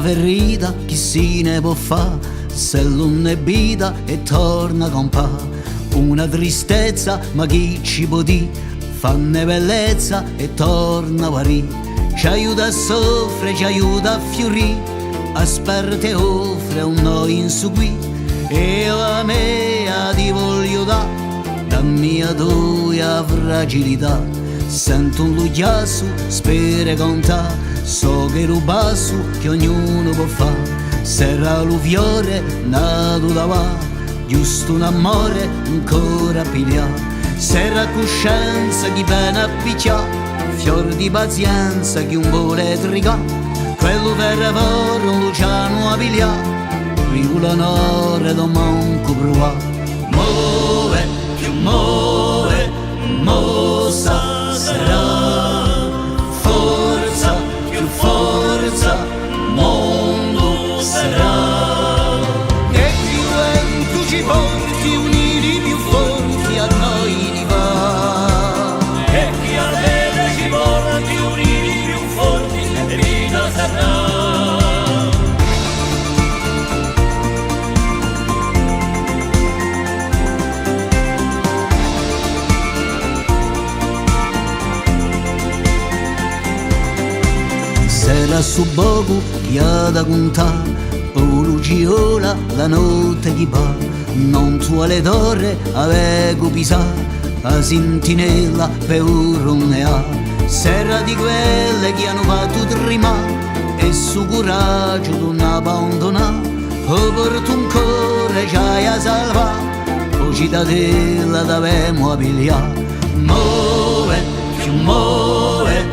una ferita chi si ne può fa se non è vita e torna compà. Una tristezza ma chi ci può dire, fanne bellezza e torna a guarì. Ci aiuta a soffrire, ci aiuta a fiorì, aspetta e offre un noi in su qui. E la mia ti voglio da, la mia tua fragilità. Sento un lugliasso, spero contà, so che rubasso che ognuno può fa'. Sarà l'uviore nato da va, giusto un amore ancora piglia. Sarà coscienza chi viene a picchià, fior di pazienza chi un vuole tricà. Quello per fare un Luciano a piglia, riula un'ora da manco provà. Muove, più muove, mossa sarà, forza, più forza, mondo sarà. E più vento ci porti, uniti più forti a noi di va. E chi a vede ci porti, uniti più forti e vita sarà. Se la subogu chi ha da contà, o luciola la notte chi va, non tu alle torre avego pisà, a sentinella per un ne ha. Serra di quelle che hanno fatto trima, e su coraggio non abbandonà, o porto un cuore ci hai a salva, o cittadella d'avemo a pigliare. Muove, più muove,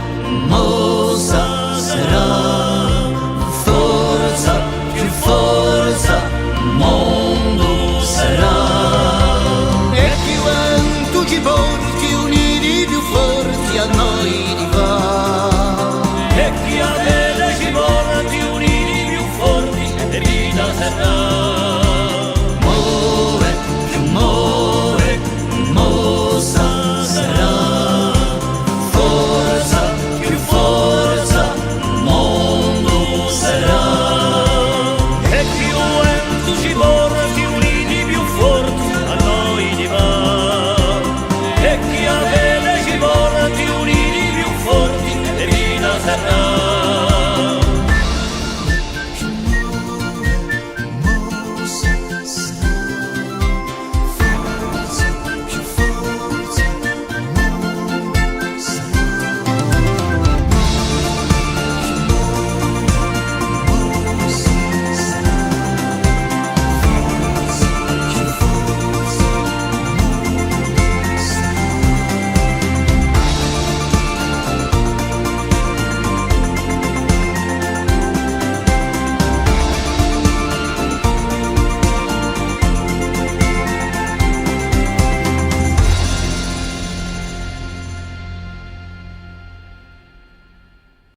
mossa sarà.